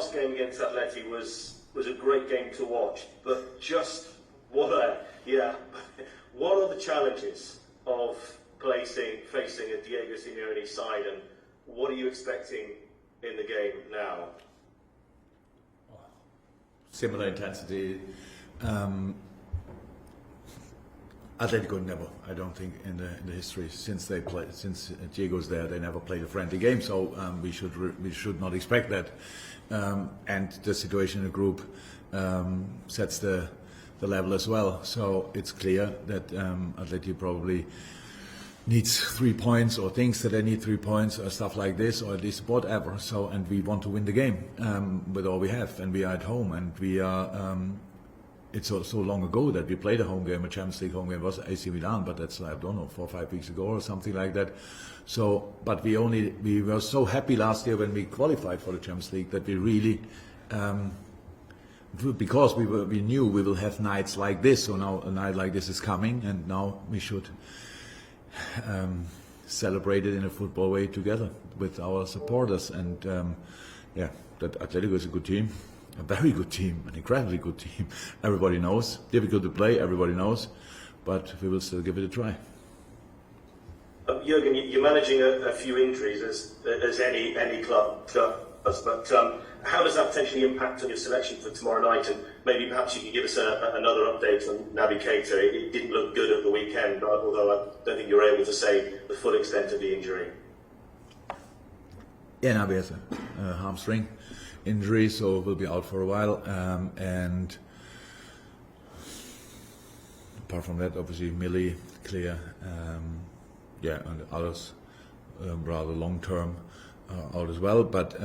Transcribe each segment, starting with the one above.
last game against Atleti was a great game to watch, but just what are the challenges of facing a Diego Simeone side, and what are you expecting in the game now? Similar intensity. Atletico never, I don't think, in the history since Diego's there, they never played a friendly game. So we should not expect that. And the situation in the group sets the level as well. So it's clear that Atleti probably needs 3 points, or thinks that they need 3 points, or stuff like this, or at least whatever. So, and we want to win the game with all we have, and we are at home, and we are. It's so long ago that we played a home game, a Champions League home game. It was AC Milan, but that's, I don't know, 4 or 5 weeks ago or something like that. So, but we were so happy last year when we qualified for the Champions League that we really, because we knew we will have nights like this. So now a night like this is coming, and now we should celebrate it in a football way together with our supporters. And that Atletico is a good team. A very good team, an incredibly good team. Everybody knows. Difficult to play, everybody knows. But we will still give it a try. Jürgen, you're managing a few injuries as any club does. But how does that potentially impact on your selection for tomorrow night? And maybe perhaps you could give us another update on Naby Keita. It didn't look good at the weekend, although I don't think you were able to say the full extent of the injury. Yeah, Naby has a hamstring injury, so will be out for a while. And apart from that, obviously Millie, clear, and others rather long term out as well. But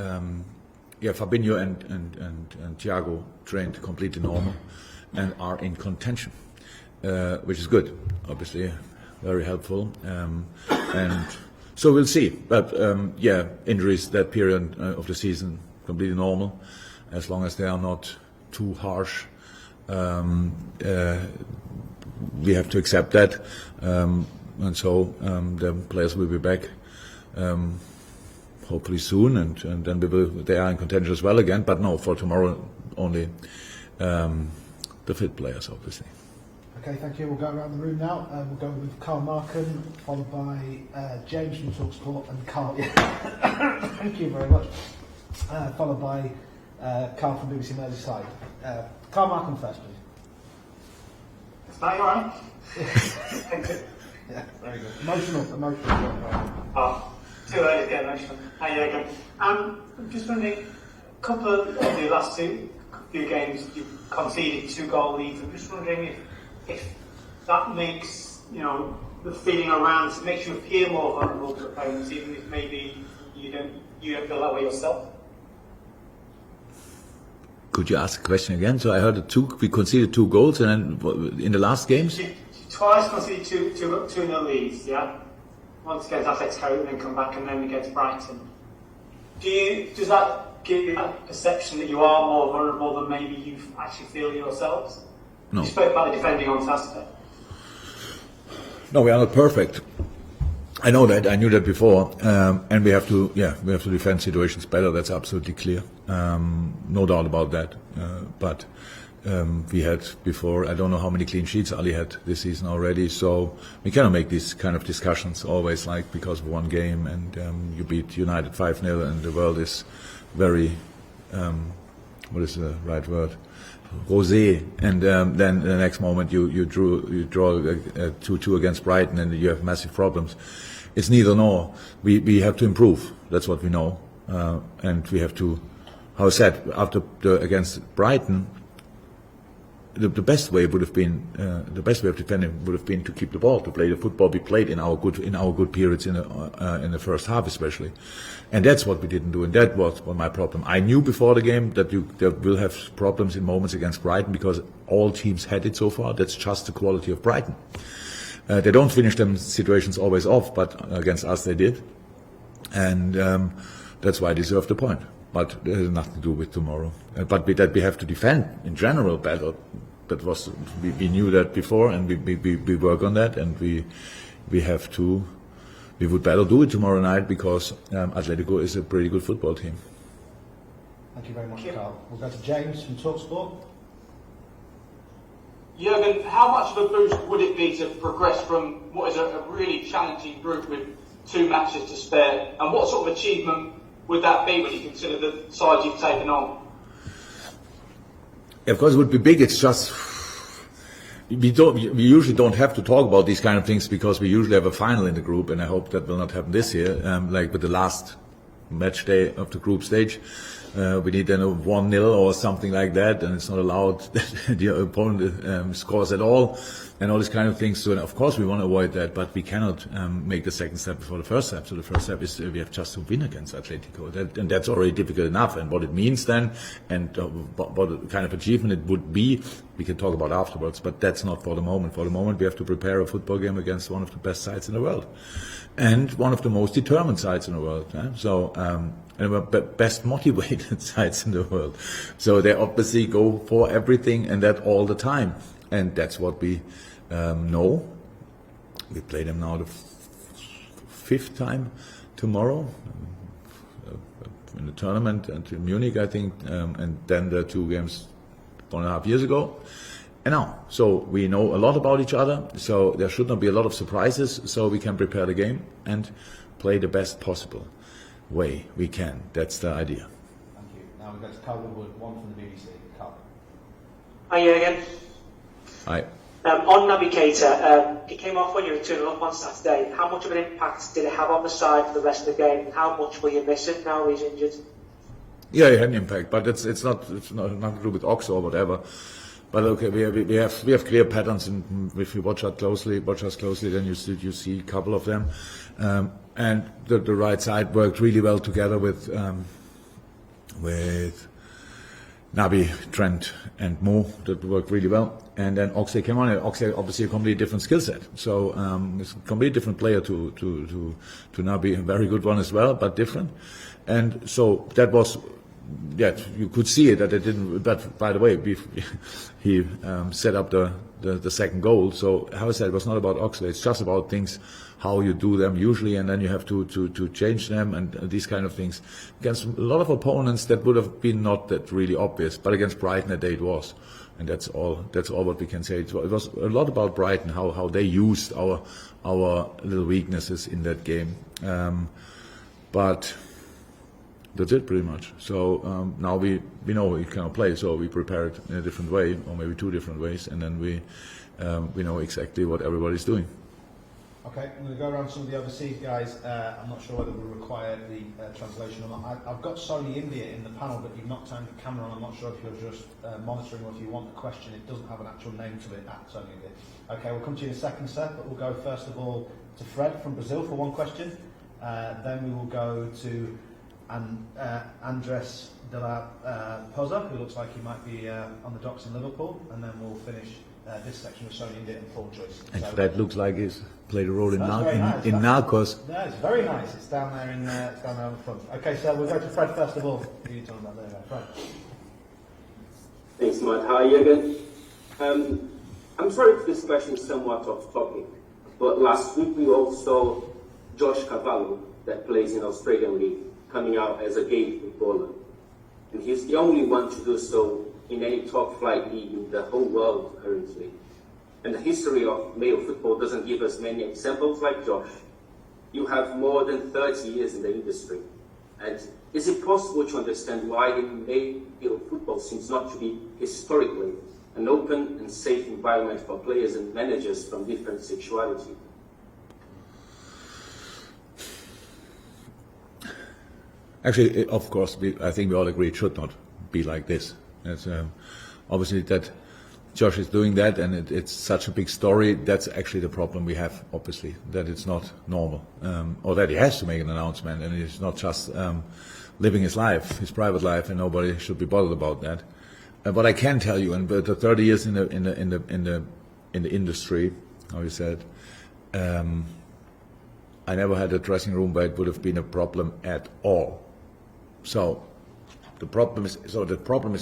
Fabinho and Thiago trained completely normal and are in contention, which is good. Obviously, very helpful. And so we'll see. But injuries that period of the season, completely normal, as long as they are not too harsh. We have to accept that, and so the players will be back hopefully soon, and then they are in contention as well again. But no, for tomorrow only the fit players, obviously. Okay, thank you. We'll go around the room now. We'll go with Carl Markham, followed by James from TalkSport, and Carl. Thank you very much. Followed by Carl from BBC Merseyside. Carl Markham first, please. Is that all right? Yeah, very good. Emotional. Oh, too early to get emotional. Hi, Jürgen. I'm just wondering, a couple of the last few games, you've conceded 2-goal leads. I'm just wondering if that makes, the feeling around, makes you appear more vulnerable to opponents, even if maybe you don't feel that way yourself. Could you ask the question again? So I heard we conceded 2 goals, and then in the last games? You twice conceded two in the leads, yeah? Once against Atletico and then come back, and then against Brighton. Does that give you that perception that you are more vulnerable than maybe you actually feel yourselves? No. You spoke about the defending on Saturday. No, we are not perfect. I know that. I knew that before, and we have to defend situations better. That's absolutely clear. No doubt about that. But we had before, I don't know how many clean sheets Ali had this season already. So we cannot make these kind of discussions always like because of one game and you beat United 5-0 and the world is very, what is the right word? Rosé, and then the next moment you draw a 2-2 against Brighton and you have massive problems. It's neither nor. We have to improve. That's what we know, and we have to. How I said after against Brighton, the best way would have been the best way of defending would have been to keep the ball, to play the football we played in our good periods in the first half especially, and that's what we didn't do, and that was my problem. I knew before the game that there will have problems in moments against Brighton because all teams had it so far. That's just the quality of Brighton. They don't finish them situations always off, but against us they did, and that's why I deserve the point. But it has nothing to do with tomorrow. But that we have to defend in general better. That was we knew that before, and we work on that, and we have to. We would better do it tomorrow night because Atletico is a pretty good football team. Thank you very much, Carl. We'll go to James from TalkSport. Jurgen, how much of a boost would it be to progress from what is a really challenging group with 2 matches to spare? And what sort of achievement would that be when you consider the side you've taken on? Of course, it would be big. It's just we usually don't have to talk about these kind of things because we usually have a final in the group, and I hope that will not happen this year. Like with the last match day of the group stage, we need then a 1-0 or something like that, and it's not allowed that the opponent scores at all, and all these kind of things. So of course we want to avoid that, but we cannot make the second step before the first step. So the first step is we have just to win against Atletico, and that's already difficult enough. And what it means then, and what kind of achievement it would be, we can talk about afterwards. But that's not for the moment. For the moment, we have to prepare a football game against one of the best sides in the world, and one of the most determined sides in the world. So. And we're best motivated sides in the world. So they obviously go for everything and that all the time. And that's what we know. We play them now the 5th time tomorrow in the tournament and in Munich, I think. And then the 2 games 1.5 years ago. And now, so we know a lot about each other. So there should not be a lot of surprises. So we can prepare the game and play the best possible way we can. That's the idea. Thank you. Now we go to Carl Woodward, one from the BBC. Carl. Hi Jurgen. Hi. On Naby Keita, he came off when you were 2-0 up on Saturday. How much of an impact did it have on the side for the rest of the game? How much will you miss it now he's injured? Yeah, it had an impact, but it's not nothing to do with Ox or whatever. But okay, we have clear patterns, and if you watch us closely, then you see a couple of them. And the right side worked really well together with Naby, Trent, and Mo. That worked really well. And then Oxlade came on. Oxlade obviously a completely different skill set. So it's a completely different player to Naby. A very good one as well, but different. And so that was. Yeah, you could see it that it didn't. But by the way, he set up the second goal. So how I said, it was not about Oxlade. It's just about things, how you do them usually, and then you have to change them and these kind of things. Against a lot of opponents, that would have been not that really obvious. But against Brighton, that day it was, and that's all what we can say. It was a lot about Brighton, how they used our little weaknesses in that game. But that's it pretty much. So now we know we cannot play, so we prepare it in a different way, or maybe 2 different ways, and then we know exactly what everybody's doing. Okay, I'm going to go around some of the overseas guys. I'm not sure whether we require the translation or not. I've got Sony India in the panel, but you've not turned the camera on. I'm not sure if you're just monitoring or if you want the question. It doesn't have an actual name to it at Sony India. Okay, we'll come to you in a second, sir, but we'll go first of all to Fred from Brazil for one question. Then we will go to Andres de la Poza, who looks like he might be on the docks in Liverpool, and then we'll finish this section with Sony India and Paul Joyce. And so, that looks like he's played a role in nice. Narcos. No, it's very nice. It's down there in it's down there on the front. Okay, so we'll go to Fred first of all. Who are you talking about there, Fred? Thanks, Matt. Hi, Jurgen. I'm sorry if this question is somewhat off topic, but last week we all saw Josh Cavallo, that plays in Australian League, coming out as a gay footballer. And he's the only one to do so in any top flight league in the whole world currently. And the history of male football doesn't give us many examples like Josh. You have more than 30 years in the industry. And is it possible to understand why the male football seems not to be historically an open and safe environment for players and managers from different sexuality? Actually, of course, I think we all agree it should not be like this. It's obviously that Josh is doing that, and it's such a big story. That's actually the problem we have, obviously, that it's not normal, or that he has to make an announcement, and he's not just living his life, his private life, and nobody should be bothered about that. But I can tell you, and the 30 years in the industry, how you said, I never had a dressing room where it would have been a problem at all. So the problem is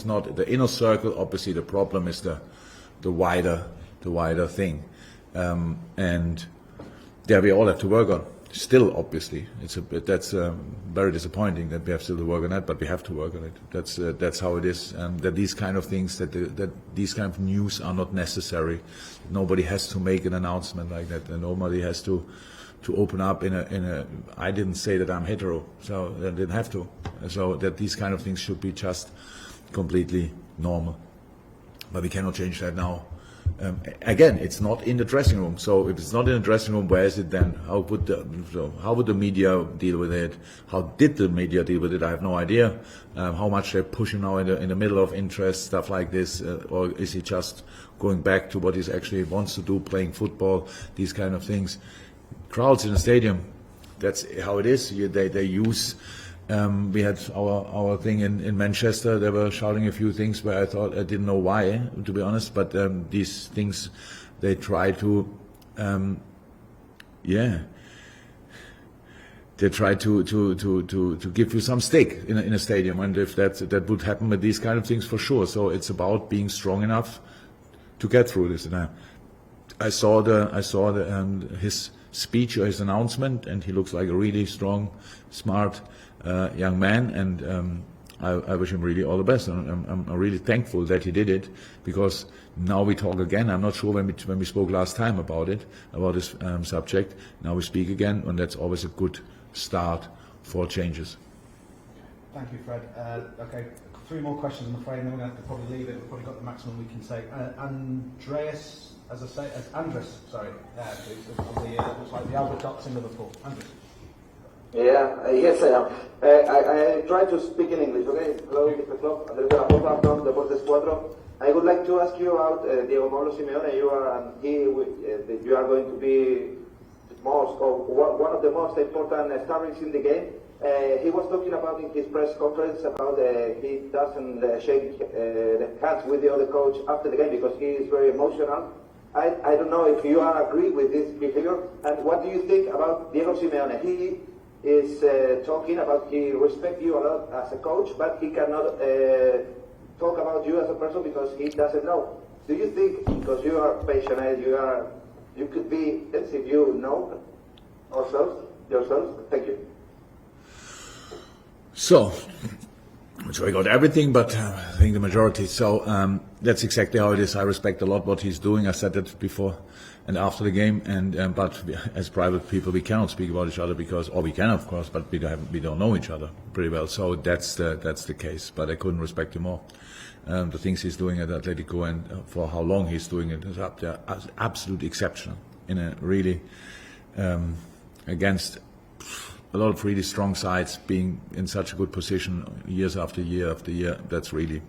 not the inner circle. Obviously, the problem is the wider thing, and yeah, we all have to work on. Still, obviously, that's very disappointing that we have still to work on that, but we have to work on it. That's how it is. That these kind of things, that these kind of news are not necessary. Nobody has to make an announcement like that, and nobody has to open up in a. I didn't say that I'm hetero, so I didn't have to. So that these kind of things should be just completely normal. But we cannot change that now. Again, it's not in the dressing room. So if it's not in the dressing room, where is it then? How would the media deal with it? How did the media deal with it? I have no idea. How much they're pushing now in the middle of interest, stuff like this, or is he just going back to what he actually wants to do, playing football, these kind of things? Crowds in the stadium, that's how it is. They use. We had our thing in Manchester. They were shouting a few things where I thought I didn't know why, to be honest. But these things, they try to, they try to give you some stake in a stadium. And if that would happen with these kind of things, for sure. So it's about being strong enough to get through this. And I saw his speech or his announcement, and he looks like a really strong, smart young man, and I wish him really all the best. And I'm really thankful that he did it, because now we talk again. I'm not sure when we spoke last time about this subject. Now we speak again, and that's always a good start for changes. Thank you, Fred. Okay, 3 more questions, I'm afraid, and then we're going to have to probably leave it. We've probably got the maximum we can say. Andres, please, looks like the Albert Docks in Liverpool. Andres. Yeah, yes I am. I try to speak in English, okay? Hello, Mr. Klopp. Andrés de la Poza from Deportes 4. I would like to ask you about Diego Pablo Simeone. You are going to be one of the most important stars in the game. He was talking about in his press conference about he doesn't shake the hands with the other coach after the game because he is very emotional. I don't know if you agree with this behavior, and what do you think about Diego Simeone? He is talking about he respects you a lot as a coach, but he cannot talk about you as a person because he doesn't know. Do you think because you are passionate, you could be as if you know yourselves? Thank you. So I got everything, but I think the majority. So that's exactly how it is. I respect a lot what he's doing. I said that before and after the game. And but as private people, we cannot speak about each other we can, of course, but we don't know each other pretty well. So that's the case. But I couldn't respect him more. The things he's doing at Atletico and for how long he's doing it is up there, absolutely exceptional. In a really against a lot of really strong sides, being in such a good position years after year after year. That's really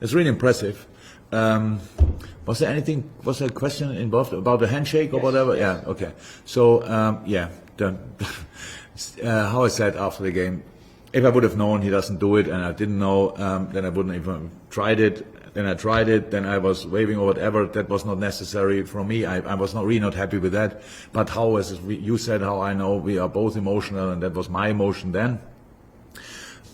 impressive. Was there a question involved about the handshake or whatever? Yeah, okay. So, how I said after the game, if I would have known he doesn't do it and I didn't know, then I wouldn't even tried it. Then I tried it, then I was waving or whatever. That was not necessary for me. I was really not happy with that. But how, as you said, how I know we are both emotional, and that was my emotion then.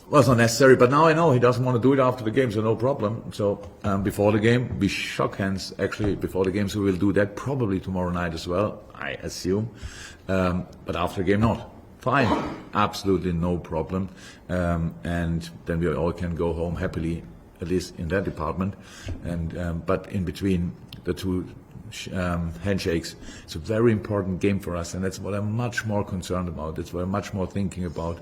Was not necessary, but now I know he doesn't want to do it after the game, so no problem. So before the game, we shook hands actually before the game, so we'll do that probably tomorrow night as well, I assume. But after the game, not. Fine, absolutely no problem. And then we all can go home happily, at least in that department. And but in between the two handshakes, it's a very important game for us, and that's what I'm much more concerned about. That's what I'm much more thinking about.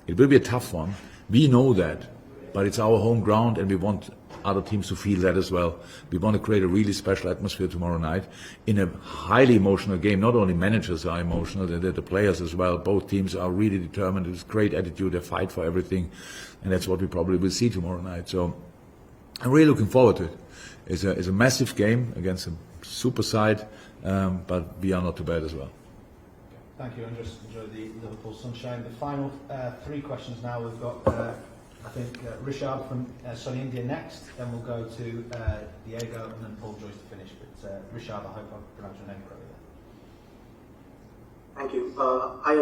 It will be a tough one. We know that, but it's our home ground, and we want other teams to feel that as well. We want to create a really special atmosphere tomorrow night in a highly emotional game. Not only managers are emotional, the players as well. Both teams are really determined. There's great attitude. They fight for everything, and that's what we probably will see tomorrow night. So I'm really looking forward to it. It's a massive game against a super side, but we are not too bad as well. Thank you, and just enjoy the Liverpool sunshine. The final 3 questions now. We've got, I think, Richard from sunny India next, then we'll go to Diego, and then Paul Joyce to finish. But Richard, I hope I pronounced your name correctly. Thank you. Hi,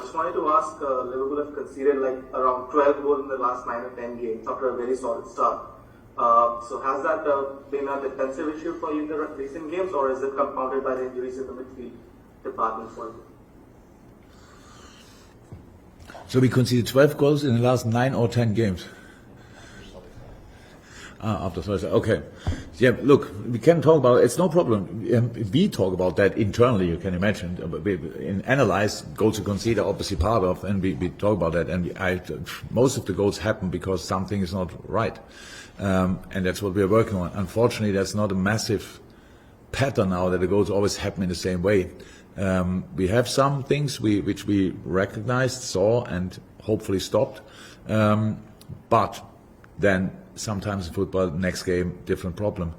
just wanted to ask, Liverpool have conceded like around 12 goals in the last 9 or 10 games after a very solid start. So has that been a defensive issue for you in the recent games, or is it compounded by the injuries in the midfield department for you? So we conceded 12 goals in the last 9 or 10 games. After Thursday, okay. Yeah, look, we can talk about it. It's no problem. We talk about that internally, you can imagine. In analyze, goals to concede are obviously part of, and we talk about that. And most of the goals happen because something is not right. And that's what we are working on. Unfortunately, that's not a massive pattern now that the goals always happen in the same way. We have some things which we recognized, saw, and hopefully stopped. But then sometimes in football, next game, different problem.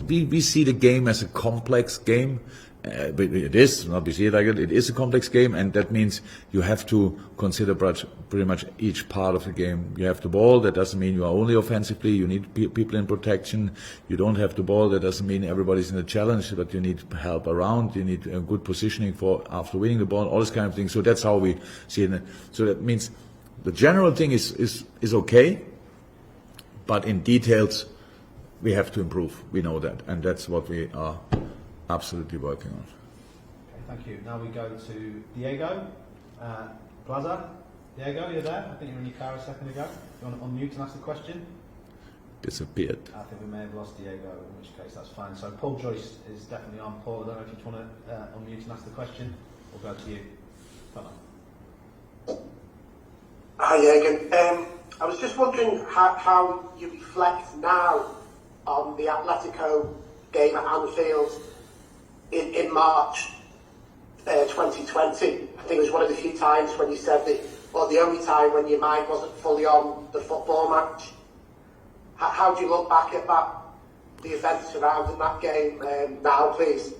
We see the game as a complex game. But it is, not we see it like it is a complex game, and that means you have to consider pretty much each part of the game. You have the ball, that doesn't mean you are only offensively, you need people in protection. You don't have the ball, that doesn't mean everybody's in a challenge, but you need help around, you need a good positioning for after winning the ball, all this kind of thing. So that's how we see it. So that means the general thing is okay, but in details we have to improve. We know that, and that's what we are absolutely working on. Okay, thank you. Now we go to Diego Plaza. Diego, you're there? I think you were in your car a second ago. You want to unmute and ask the question? Disappeared. I think we may have lost Diego, in which case that's fine. So Paul Joyce is definitely on. Paul, I don't know if you want to unmute and ask the question. We'll go to you. Come on. Hi, Jürgen. I was just wondering how you reflect now on the Atletico game at Anfield in March 2020. I think it was one of the few times when you said that, or the only time when your mind wasn't fully on the football match. How do you look back at that, the events surrounding that game now, please?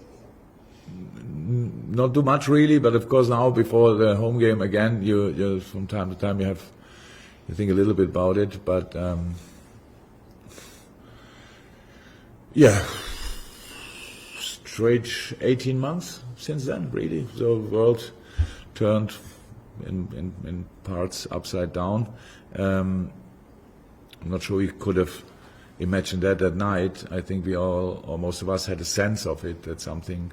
Not too much really, but of course now before the home game again, you from time to time you think a little bit about it, but yeah, straight 18 months since then, really. The world turned in parts upside down. I'm not sure we could have imagined that night. I think we all, or most of us, had a sense of it, that something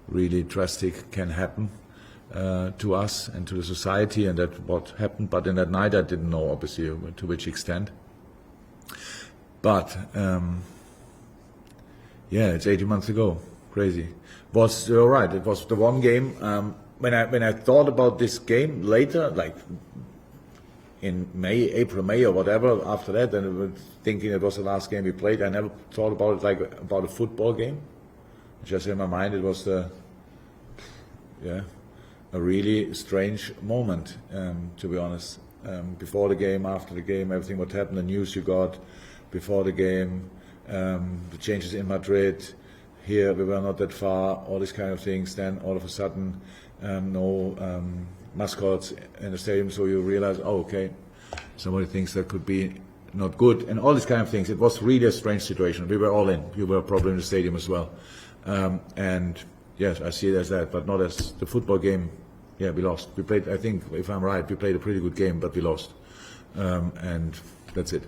really drastic can happen to us and to the society, and that what happened. But in that night I didn't know, obviously, to which extent. But yeah, it's 18 months ago. Crazy. You're right. It was the one game. When I thought about this game later, like in April, May or whatever, after that, and thinking it was the last game we played, I never thought about it like about a football game. Just in my mind, it was a really strange moment, to be honest. Before the game, after the game, everything what happened, the news you got before the game, the changes in Madrid. Here we were not that far, all these kind of things. Then all of a sudden, no mascots in the stadium, so you realize, oh, okay, somebody thinks that could be not good, and all these kind of things. It was really a strange situation. We were all in. You were probably in the stadium as well. And yes, I see it as that, but not as the football game. Yeah, we lost. We played, I think, if I'm right, we played a pretty good game, but we lost. And that's it.